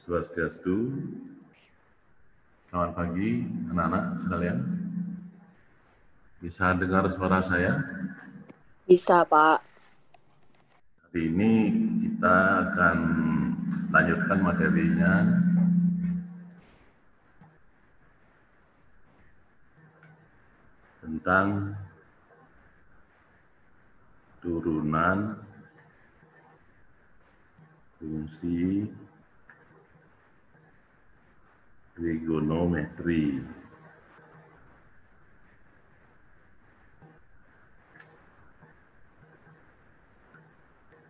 Swastiastu. Selamat pagi anak-anak sekalian. Bisa dengar suara saya? Bisa, Pak. Hari ini kita akan lanjutkan materinya tentang turunan fungsi trigonometri.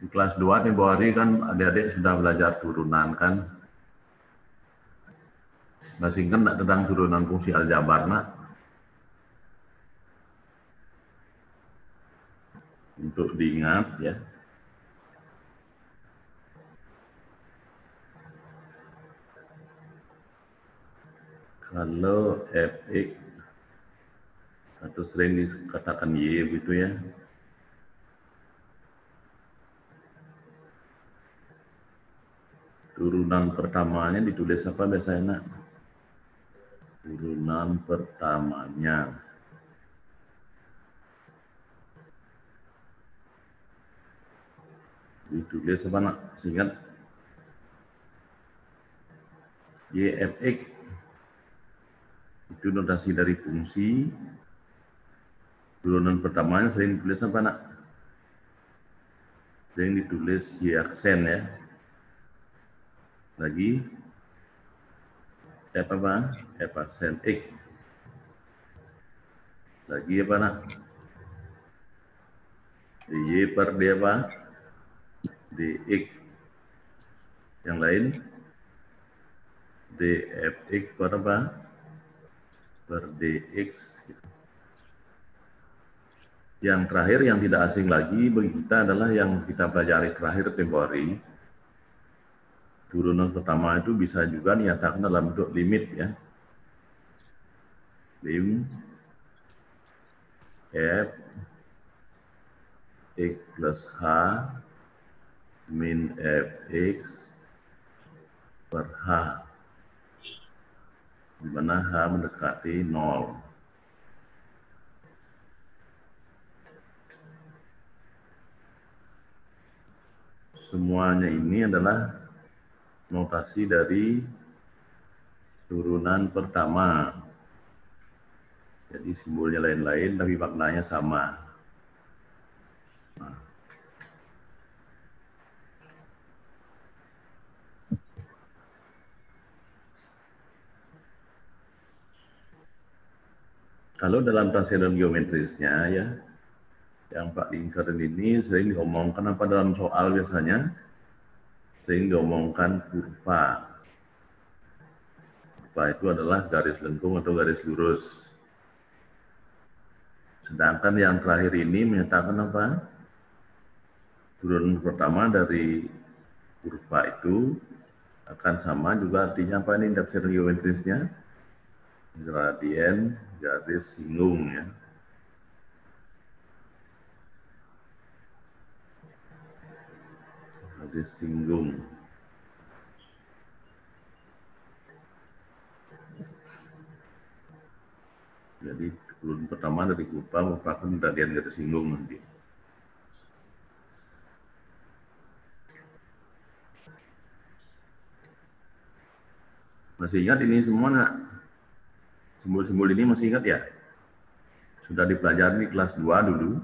Di kelas 2 tempo hari kan adik-adik sudah belajar turunan kan? Masih ingat tentang turunan fungsi aljabar, nak? Untuk diingat ya. Kalau fx atau sering dikatakan y gitu ya. Turunan pertamanya ditulis apa biasanya, nak? Turunan pertamanya ditulis apa, nak? Seingat yfx itu notasi dari fungsi. Turunan pertamanya sering ditulis apa, nak? Sering ditulis y aksen ya. Lagi f apa? F aksen x. Lagi apa, nak? Y per d apa? Dx. Yang lain dfx per apa? Per dx. Yang terakhir yang tidak asing lagi bagi kita adalah yang kita pelajari terakhir tempo hari. Turunan pertama itu bisa juga dinyatakan dalam bentuk limit ya. Lim f x plus h min fx per h, di mana h mendekati 0. Semuanya ini adalah notasi dari turunan pertama. Jadi simbolnya lain-lain tapi maknanya sama. Nah. Kalau dalam transcendental geometrisnya ya, yang paling sering ini sering diomongkan apa dalam soal biasanya? Sering diomongkan kurva. Kurva itu adalah garis lengkung atau garis lurus. Sedangkan yang terakhir ini menyatakan apa? Turunan pertama dari kurva itu akan sama juga artinya apa ini transcendental geometrisnya? Gradien garis singgung ya. Garis singgung. Jadi turunan pertama dari kurva merupakan gradien garis singgung nanti. Masih ingat ini semua nggak? Simbol-simbol ini masih ingat ya? Sudah dipelajari di kelas 2 dulu.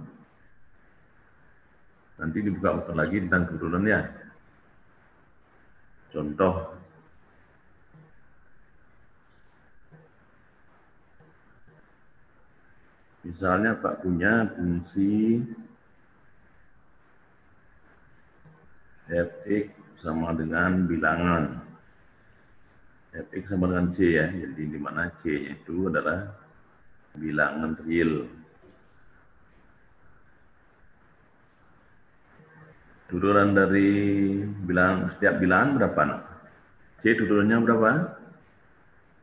Nanti dibuka-buka lagi tentang turunan ya. Contoh. Misalnya Pak punya fungsi fx sama dengan bilangan. Fx sama dengan c ya. Jadi di mana c-nya itu adalah bilangan real. Turunan dari setiap bilangan berapa, nak? C turunannya berapa?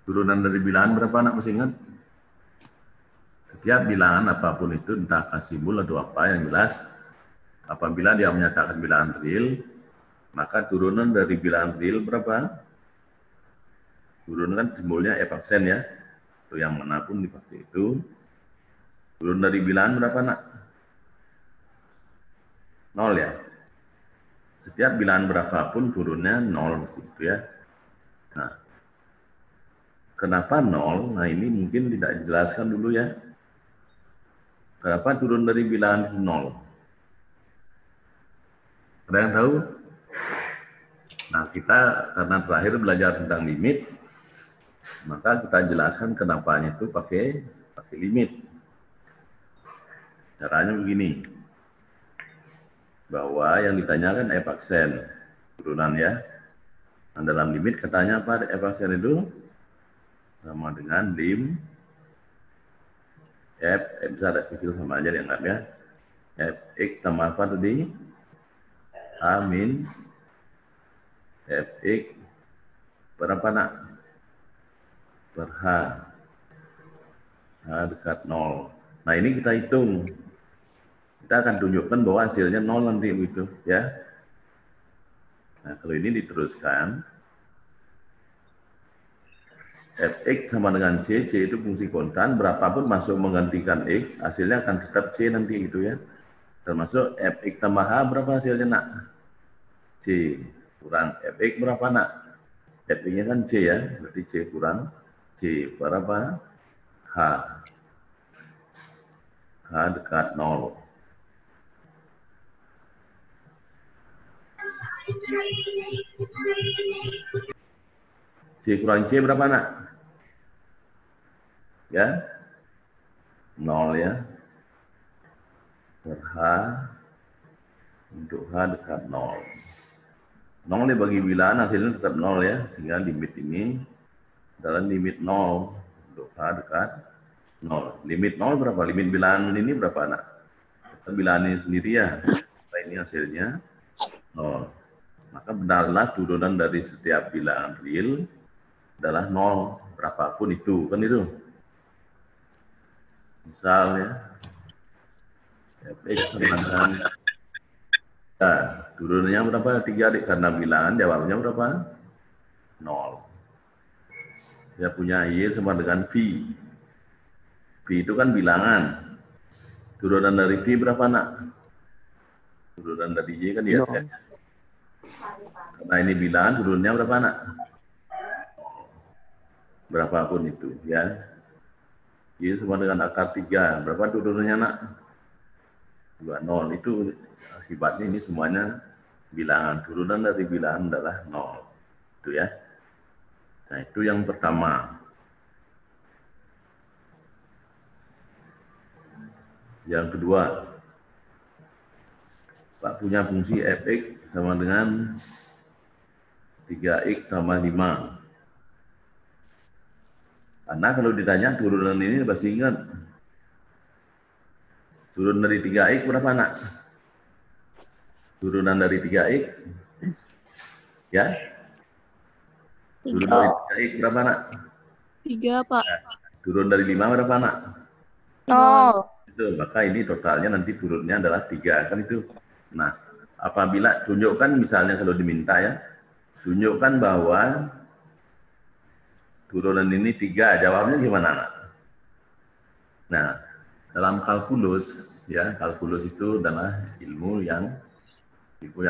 Turunan dari bilangan berapa, nak? Masih ingat? Setiap bilangan apapun itu, entah kasimul atau apa, yang jelas apabila dia menyatakan bilangan real, maka turunan dari bilangan real berapa? Turun kan simbolnya F aksen ya. Itu yang manapun dipakai itu. Turun dari bilangan berapa nak? 0 ya. Setiap bilangan berapapun turunnya 0 itu ya. Nah, kenapa 0? Nah ini mungkin tidak dijelaskan dulu ya. Kenapa turun dari bilangan itu 0? Ada yang tahu? Nah kita karena terakhir belajar tentang limit, maka kita jelaskan kenapanya itu pakai limit. Caranya begini, bahwa yang ditanyakan F aksen turunan ya. Nah, dalam limit katanya apa? F aksen itu sama dengan lim F besar F kecil sama aja dianggap ya. F X tambah apa tadi? A min F X berapa nak? Per H. H dekat 0. Nah ini kita hitung. Kita akan tunjukkan bahwa hasilnya 0 nanti begitu ya. Nah kalau ini diteruskan, Fx sama dengan C, C itu fungsi kontan, berapapun masuk menggantikan X, hasilnya akan tetap C nanti gitu ya. Termasuk Fx tambah H berapa hasilnya nak? C kurang Fx berapa nak? Fx-nya kan C ya, berarti C kurang C berapa? H. H dekat 0. C kurang C berapa nak? Ya, 0 ya. Per H untuk H dekat 0. 0 dibagi bilangan hasilnya tetap 0 ya, sehingga limit ini adalah limit 0 untuk H dekat 0. Limit 0 berapa? Limit bilangan ini berapa nak? Bilangan ini sendiri ya. Nah, ini hasilnya 0. Maka benarlah turunan dari setiap bilangan real adalah 0. Berapapun itu, kan itu. Misalnya, Fx sama dengan, nah, turunannya berapa? 3 karena bilangan, jawabnya berapa? 0. Dia punya Y sama dengan V. V itu kan bilangan. Turunan dari V berapa nak? Turunan dari Y kan ya. Karena ini bilangan, turunannya berapa nak? Berapapun itu ya. Y sama dengan akar 3. Berapa turunannya nak? 20. Itu akibatnya ini semuanya bilangan. Turunan dari bilangan adalah 0. Itu ya. Nah itu yang pertama. Yang kedua, Pak punya fungsi Fx sama dengan 3x sama 5. Karena kalau ditanya turunan ini pasti ingat. Turun dari 3x berapa nak? Turunan dari 3x? Ya? Turun dari 3x berapa nak? 3, Pak. Nah, turun dari 5 berapa nak? 0. Itu, maka ini totalnya nanti turunnya adalah 3 kan itu. Nah, apabila tunjukkan misalnya kalau diminta ya, tunjukkan bahwa turunan ini 3, jawabnya gimana nak? Nah, dalam kalkulus ya, kalkulus itu adalah ilmu yang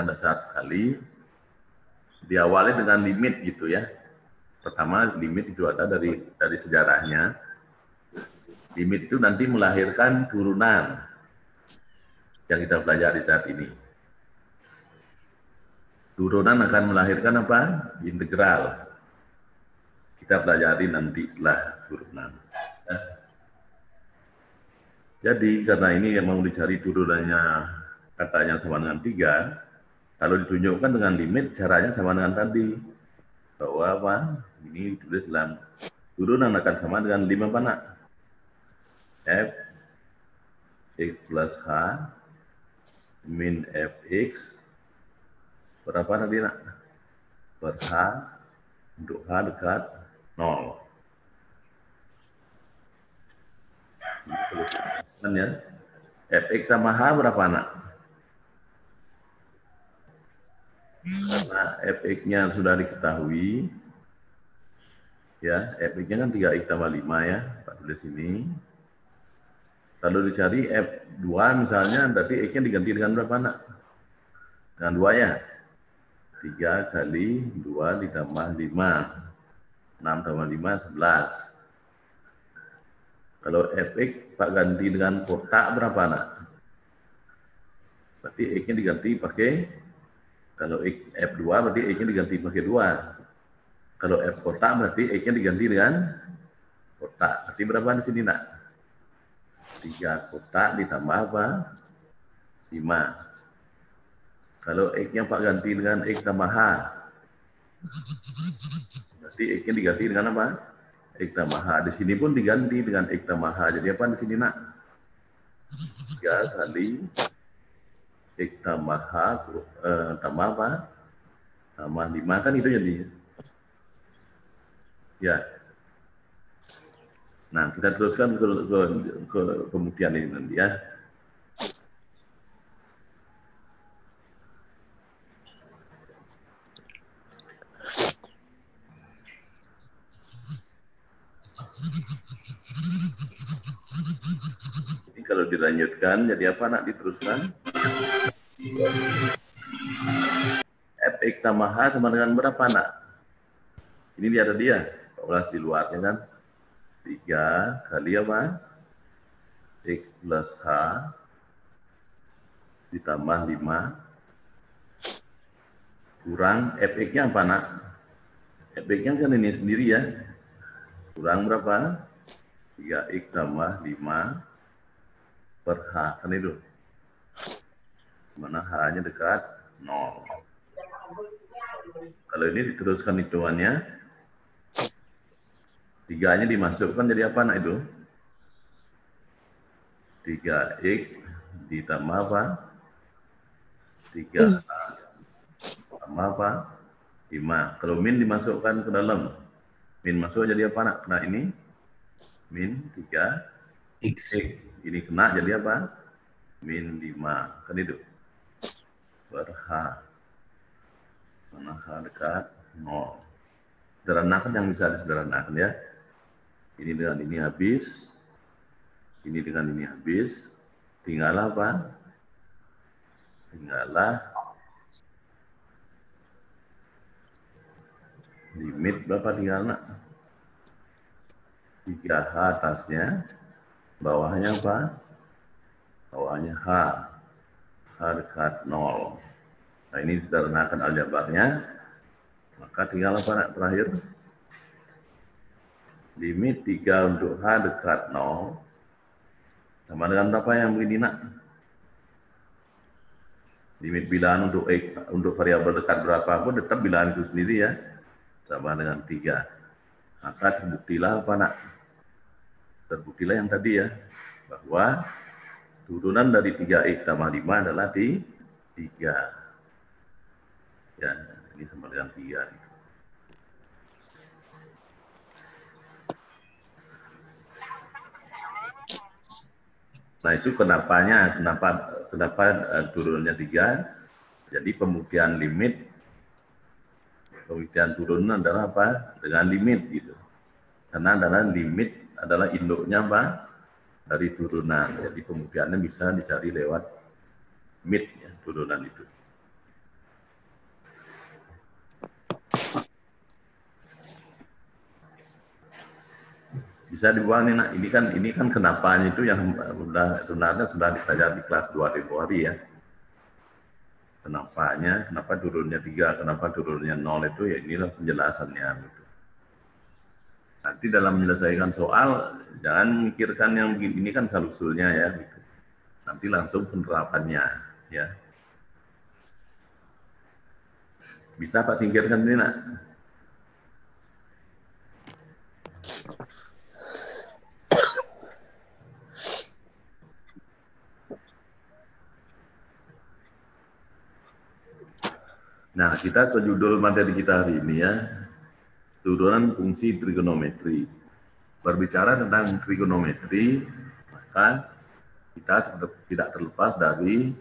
dasar sekali. Diawali dengan limit gitu ya. Pertama limit itu ada dari sejarahnya. Limit itu nanti melahirkan turunan yang kita pelajari saat ini. Turunan akan melahirkan apa? Integral. Kita pelajari nanti setelah turunan. Jadi karena ini yang mau dicari turunannya katanya sama dengan 3, kalau ditunjukkan dengan limit caranya sama dengan tadi. Bahwa apa? Ini ditulis dalam turunan akan sama dengan 5 apa nak? F X plus H min Fx berapa tadi nak? Per H untuk H dekat 0. Kan ya? Fx tambah H berapa nak? Karena Fx-nya sudah diketahui, Ya, F-nya kan 3X tambah 5 ya, Pak tulis ini. Kalau dicari F2 misalnya, berarti X-nya diganti dengan berapa, nak? Dengan 2 ya. 3 kali 2 ditambah 5. 6 tambah 5, 11. Kalau Fx Pak ganti dengan kotak berapa, nak? Berarti X-nya diganti pakai, kalau F2 berarti X-nya diganti pakai 2. Kalau F kotak berarti X-nya diganti dengan kotak. Berarti berapa di sini, nak? 3 kotak ditambah apa? 5. Kalau X-nya Pak ganti dengan X tambah H, berarti X-nya diganti dengan apa? X tambah H. Di sini pun diganti dengan X tambah H. Jadi apa di sini, nak? 3 kali X tambah H tambah apa? Tambah 5 kan itu jadi. Ya. Nah, kita teruskan ke pembuktian ini nanti ya. Ini kalau dilanjutkan, jadi apa, nak? Diteruskan. Fx tambah H sama dengan berapa, nak? Ini dia ada dia. 14 di luarnya kan. 3 kali apa? X plus H ditambah 5 kurang Fx-nya apa, nak? Fx-nya kan ini sendiri ya. Kurang berapa? 3x tambah 5 per H. Kan itu. Mana H-nya dekat 0. Kalau ini diteruskan hitungannya, 3-nya dimasukkan jadi apa, nak, itu? 3x ditambah apa? 3H tambah apa? 5. Kalau min dimasukkan ke dalam. Min masuk jadi apa, nak? Kena ini. Min 3x. Ini kena jadi apa? Min 5. Kan itu. Per H. Mana H dekat 0. Sederhanakan yang bisa disederhanakan ya. Ini dengan ini habis. Ini dengan ini habis. Tinggallah apa? Tinggallah limit berapa tinggal, nak? 3H atasnya, bawahnya apa? Bawahnya H. H dekat 0. Nah, ini sederhanakan aljabarnya. Maka tinggal apa, nak, terakhir? Limit 3 untuk H dekat 0. Sama dengan berapa yang begini, nak? Limit bilangan untuk X, untuk variabel dekat berapapun tetap bilangan itu sendiri ya. Sama dengan 3. Maka terbuktilah apa, nak? Terbuktilah yang tadi ya. Bahwa turunan dari 3x tambah 5 adalah di 3. Ya, ini sama dengan 3. Nah, itu kenapa turunnya 3. Jadi pembuktian limit, pembuktian turunan adalah apa? Dengan limit gitu. Karena adalah limit adalah induknya apa? Dari turunan. Jadi pembuktiannya bisa dicari lewat limit ya, turunan itu. Bisa dibuang nih, nak. Ini kan kenapanya itu yang sebenarnya sudah dipelajari di kelas 2 tempo hari ya. Kenapanya, kenapa turunnya 3, kenapa turunnya 0 itu ya inilah penjelasannya gitu. Nanti dalam menyelesaikan soal jangan mikirkan yang begini, ini kan asal-usulnya ya gitu. Nanti langsung penerapannya ya. Bisa Pak singkirkan ini, nak? Nah, kita ke judul materi kita hari ini ya. Turunan fungsi trigonometri. Berbicara tentang trigonometri, maka kita tidak terlepas dari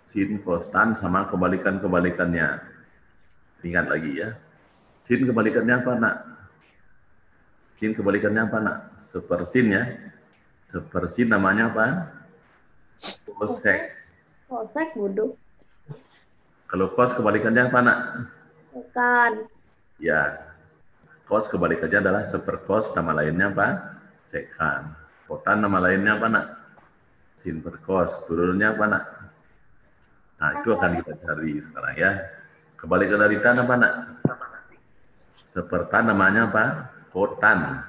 sin, cos, tan sama kebalikan-kebalikannya. Ingat lagi ya. Sin kebalikannya apa, nak? Sin kebalikannya apa, nak? Sepersin ya. Sepersin namanya apa? Kosek. Kosek bodoh. Kalau kos kebalikannya apa, nak? Bukan. Ya. Kos kebalikannya adalah seperkos, nama lainnya apa? Sekan. Kotan nama lainnya apa, nak? Sin perkos. Turunnya apa, nak? Nah, itu akan kita cari sekarang ya. Kebalikan dari tan apa, nak? Sepertan namanya apa? Kotan.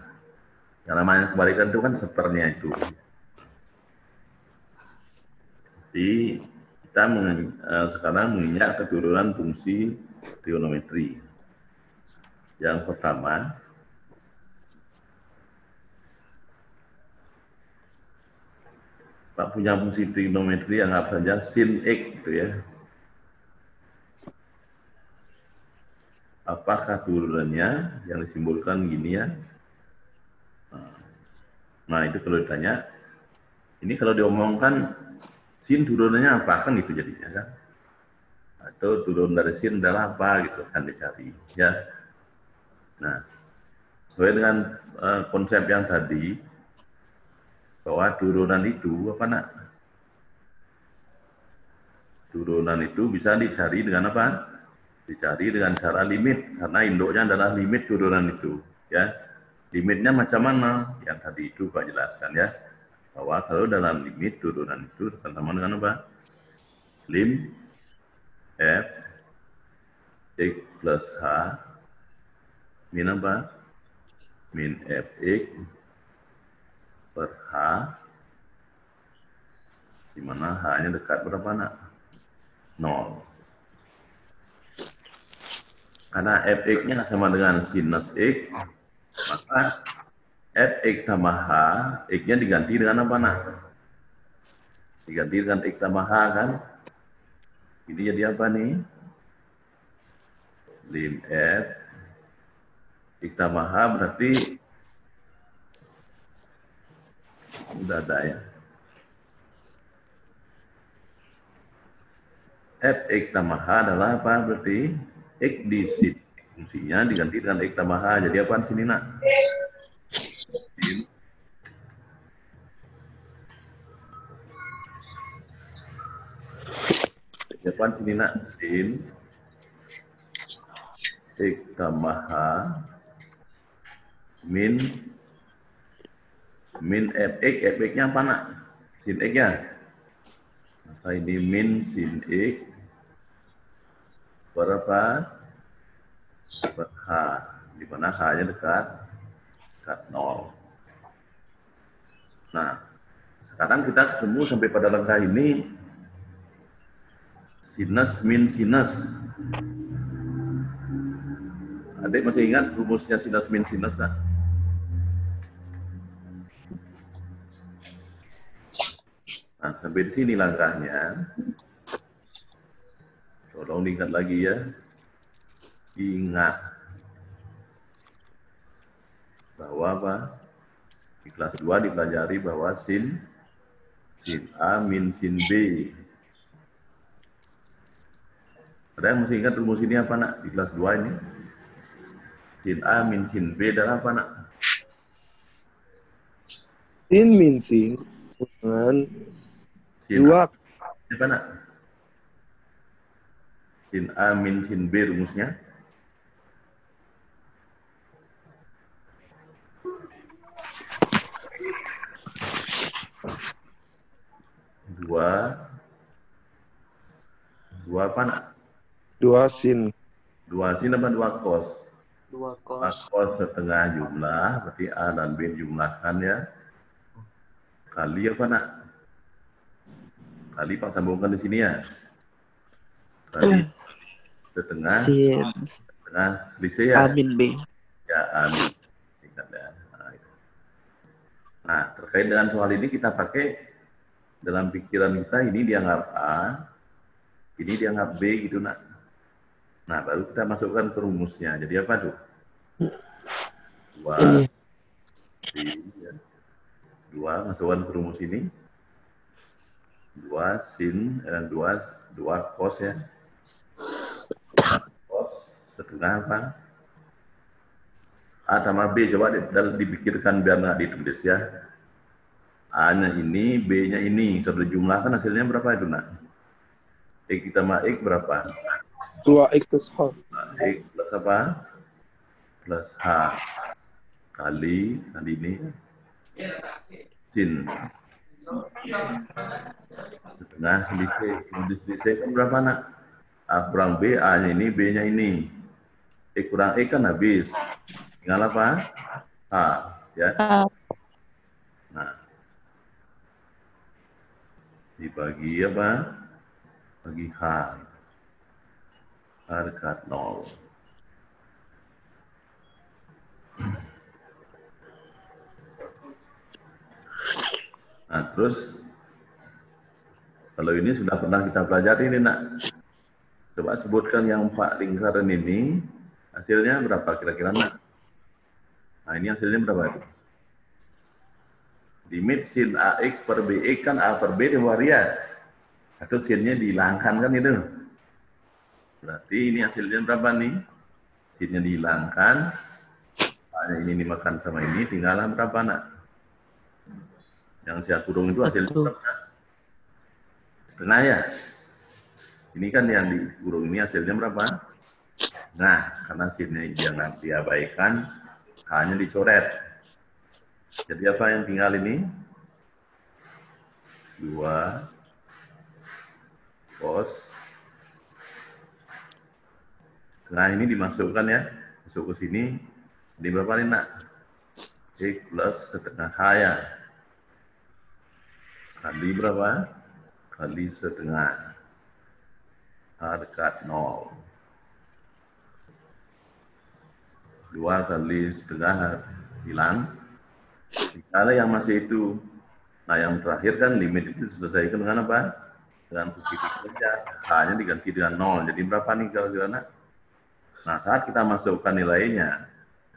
Yang namanya kebalikan itu kan sepernya itu. Jadi kita sekarang menginjak keturunan fungsi trigonometri. Yang pertama, Pak punya fungsi trigonometri yang anggap saja sin X gitu ya. Apakah turunannya yang disimbolkan gini ya? Nah, itu kalau ditanya, ini kalau diomongkan sin turunannya apa kan gitu jadinya kan? Atau turun dari sin adalah apa gitu kan dicari ya. Nah, sesuai dengan konsep yang tadi bahwa turunan itu apa, nak? Turunan itu bisa dicari dengan apa? Dicari dengan cara limit, karena induknya adalah limit turunan itu ya. Limitnya macam mana? Yang tadi itu Pak jelaskan ya, bahwa kalau dalam limit turunan itu sama dengan apa? Lim f x plus h min apa? Min fx per h, di mana h-nya dekat berapa, nak? 0. Karena fx-nya sama dengan sinus x, maka fx tambah h, x-nya diganti dengan apa, nak? Diganti dengan x tambah h kan? Ini jadi apa nih? Lim f x tambah h berarti udah ada ya. Fx tambah h adalah apa berarti? X di sini fungsinya diganti dengan x tambah h. Jadi apaan sini, nak? Sin. Jadi apaan sini, nak? Sin x tambah h min fx. Fx-nya apa, nak? Sin x-nya. Maka ini min sin x berapa? Per h, di mana h-nya dekat 0. Nah, sekarang kita ketemu sampai pada langkah ini sinus min sinus. Adik masih ingat rumusnya sinus min sinus, kan? Nah, sampai di sini langkahnya. Tolong diingat lagi ya. Ingat bahwa apa? Di kelas 2 dipelajari bahwa sin A min sin B. Ada yang masih ingat rumus ini apa, nak? Di kelas 2 ini. Sin A min sin B adalah apa, nak? Sin min sin dengan Sin 2. apa, nak? Sin A min sin B rumusnya. Dua apa, nak? 2 sin. 2 sin apa 2 cos? 2 2 cos. cos setengah jumlah, berarti A dan B jumlahkan ya. Kali apa, nak? Kali Pak sambungkan di sini ya. Kali setengah selisih ya. A min B. Ya, amin. Ingat ya. Nah, terkait dengan soal ini kita pakai dalam pikiran kita, ini dianggap A, ini dianggap B gitu, nak. Nah, baru kita masukkan ke rumusnya. Jadi apa tuh? 2 masukkan ke rumus ini. 2 sin dan 2 cos ya. Cos setengah apa? A sama B, coba dipikirkan biar nggak ditulis ya. A-nya ini, B-nya ini. Kalau dijumlahkan hasilnya berapa itu, nak? X ditambah X berapa? 2x plus H. X plus apa? Plus H. Kali ini. Sin. Nah, selisih kan berapa, nak? A kurang B, A-nya ini, B-nya ini. X kurang X kan habis. Tinggal apa? H. Ya. Nah. Dibagi apa? Bagi H. H dekat 0. Nah, terus kalau ini sudah pernah kita pelajari ini, nak. Coba sebutkan yang 4 lingkaran ini, hasilnya berapa kira-kira, nak? Nah, ini hasilnya berapa itu? Limit sin AX per BX kan A per B diwariat. Atau sinnya dihilangkan kan itu. Berarti ini hasilnya berapa nih? Sinnya dihilangkan. A-nya ini dimakan sama ini, tinggalan berapa, nak? Yang saya kurung itu hasilnya berapa? Setengah ya? Ini kan yang dikurung ini hasilnya berapa? Nah, karena sinnya jangan diabaikan, H-nya dicoret. Jadi apa yang tinggal ini? 2 cos. Nah, ini dimasukkan ya. Masuk ke sini. Ini berapa nih, nak? X plus setengah H ya. Kali berapa? Kali setengah. H dekat 0. 2 kali setengah hilang. Kalau yang masih itu, nah yang terakhir kan limit itu diselesaikan dengan apa? Dengan substitusi saja. H-nya diganti dengan 0. Jadi berapa nih kira-kira, nak? Nah, saat kita masukkan nilainya,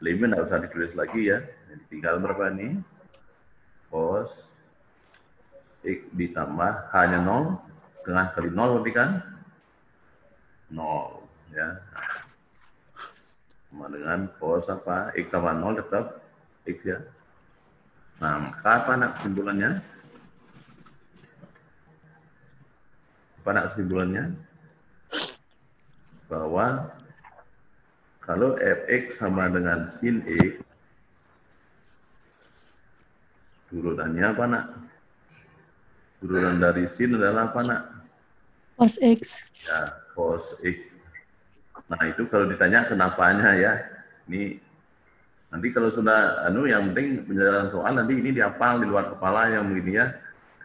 limit nggak usah ditulis lagi ya. Jadi tinggal berapa nih? Cos X ditambah H-nya 0. Setengah kali 0 berarti kan? 0. Ya. Sama dengan cos apa? X tambah 0 tetap X ya. Nah, maka apa, nak, kesimpulannya? Apa, nak, kesimpulannya? Bahwa kalau fx sama dengan sin X, turunannya apa, nak? Turunan dari sin adalah apa, nak? Cos X. Ya, cos X. Nah, itu kalau ditanya kenapanya ya. Ini nanti kalau sudah yang penting penjelasan soal nanti ini dihafal di luar kepala yang begini ya.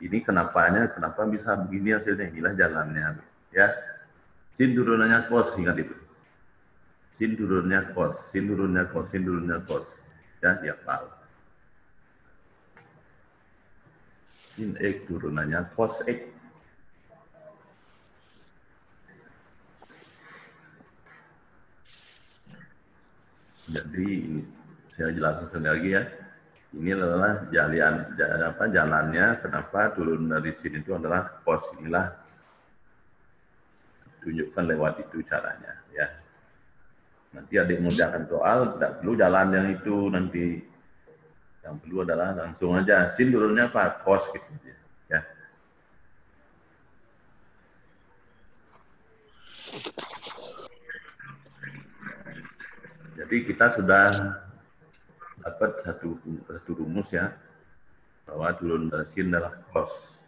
Ini kenapanya, kenapa bisa begini hasilnya, inilah jalannya ya. Sin turunannya cos, ingat itu. Sin turunnya cos, sin turunnya cos, sin turunnya cos. Ya, dihafal. Sin X turunannya cos X. Jadi ini saya jelaskan sekali lagi ya. Ini adalah jalannya kenapa turun dari sini itu adalah cos. Inilah tunjukkan lewat itu caranya ya. Nanti adik mengerjakan soal tidak perlu jalan yang itu nanti. Yang perlu adalah langsung aja sin turunnya apa? Cos gitu ya. Jadi kita sudah dapat satu rumus ya, bahwa turun dari sin adalah cos.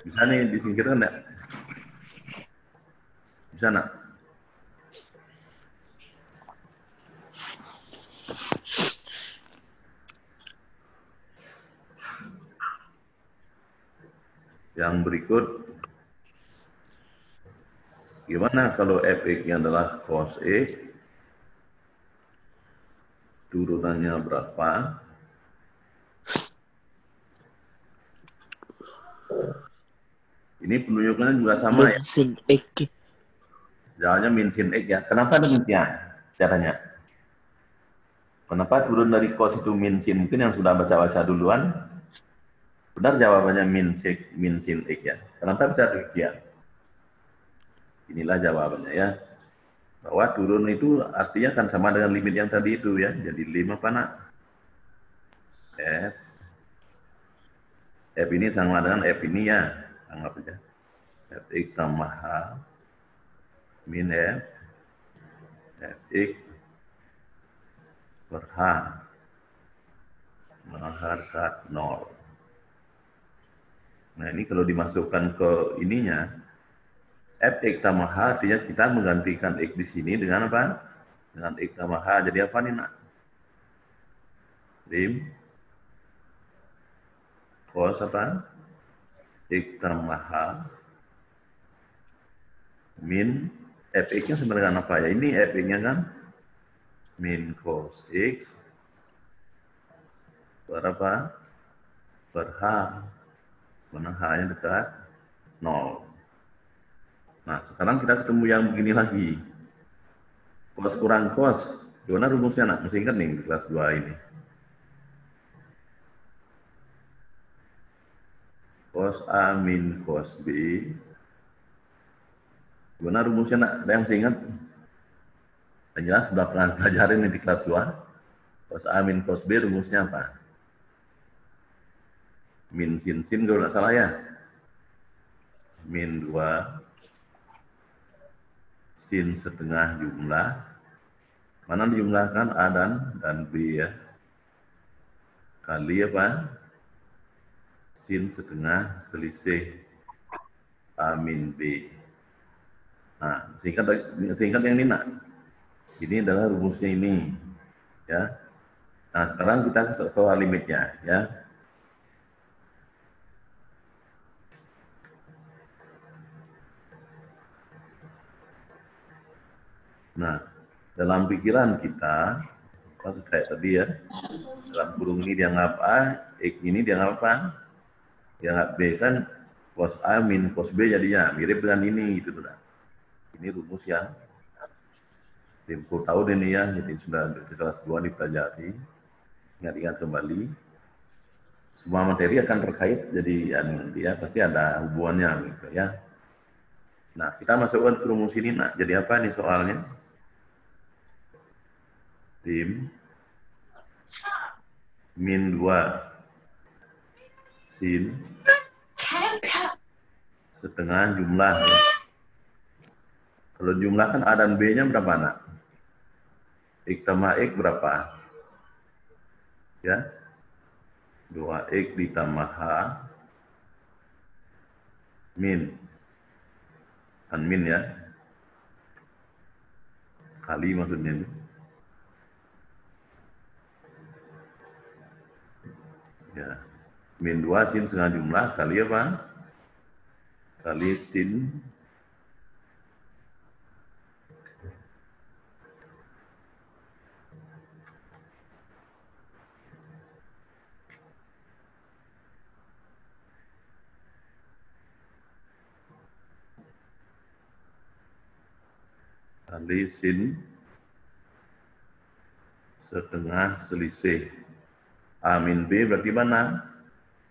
Bisa nih disingkirkan enggak? Bisa, nak? Yang berikut, gimana kalau fx-nya adalah cos X, turunannya berapa? Ini penunjukannya juga sama ya. Sin X. Jalannya min sin X ya. Kenapa demikian caranya? Kenapa turun dari cos itu min sin? Mungkin yang sudah baca-baca duluan, benar jawabannya min sin X ya. Kenapa bisa demikian? Inilah jawabannya ya. Bahwa turun itu artinya kan sama dengan limit yang tadi itu ya. Jadi 5 apa nak? F. F ini sama dengan F ini ya. Anggap aja. Fx tambah H min F. Fx per H. Dekat 0. Nah ini kalau dimasukkan ke ininya, Fx tambah H artinya kita menggantikan X di sini dengan apa? Dengan X tambah H. Jadi apa nih nak? Lim cos apa? X tambah H min Fx-nya sama dengan apa ya? Ini Fx-nya kan min cos X berapa? Per H. Mana H-nya dekat 0. Nah, sekarang kita ketemu yang begini lagi. Cos kurang cos. Gimana rumusnya nak? Masih ingat nih di kelas 2 ini. Cos A min cos B. Gimana rumusnya nak? Ada yang masih ingat? Yang jelas sudah pernah pelajarin nih di kelas 2. Cos A min cos B rumusnya apa? Min sin kalau nggak salah ya. Min 2 sin setengah jumlah. Mana dijumlahkan A dan B ya. Kali apa? Sin setengah selisih A min B. Nah, singkat yang ini nak. Ini adalah rumusnya ini. Ya. Nah, sekarang kita ke soal limitnya ya. Nah, dalam pikiran kita, kayak tadi ya, dalam kurung ini dianggap A, X ini dianggap apa? Dianggap B kan, cos A min cos B jadinya, mirip dengan ini gitu. Nah. Ini rumus yang Timku tahu ini ya, jadi sudah di kelas 2 dipelajari, ingat-ingat kembali. Semua materi akan terkait, jadi ya pasti ada hubungannya gitu ya. Nah, kita masukkan ke rumus ini, nak. Jadi apa nih soalnya? Tim min 2 sin setengah jumlah ya. Kalau jumlah kan A dan B-nya berapa nak? X tambah X berapa? Ya, 2X ditambah H min, kan min ya, kali maksudnya ini. Ya, min 2 sin setengah jumlah kali apa? Kali sin setengah selisih A min B berarti mana?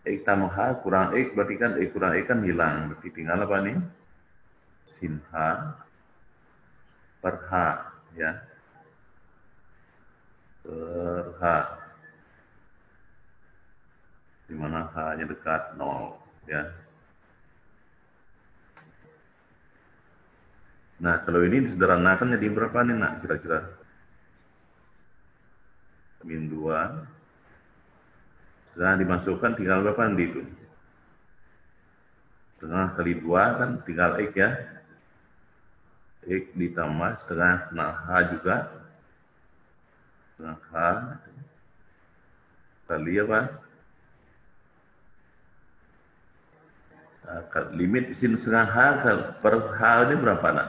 X tambah H kurang X berarti kan X kurang X kan hilang. Berarti tinggal apa nih? Sin H per H ya. Per H. Di mana H-nya dekat 0 ya. Nah, kalau ini disederhanakan jadi berapa nih nak kira-kira? Min 2. Setelah dimasukkan tinggal berapa nanti itu? Setengah kali 2 kan tinggal X ya. X ditambah setengah H juga. Setengah H kali apa? Limit sin setengah H per H ini berapa nak?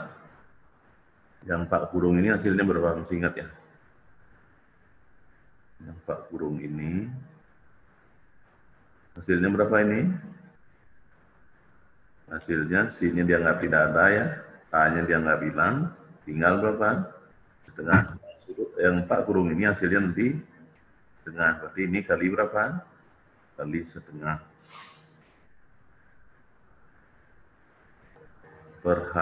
Yang 4 kurung ini hasilnya berapa? Masih ingat ya? Yang 4 kurung ini hasilnya berapa ini? Hasilnya sin-nya dianggap tidak ada ya, A-nya dianggap hilang, tinggal berapa? Setengah. Yang 4 kurung ini hasilnya nanti setengah. Berarti ini kali berapa? Kali setengah per H.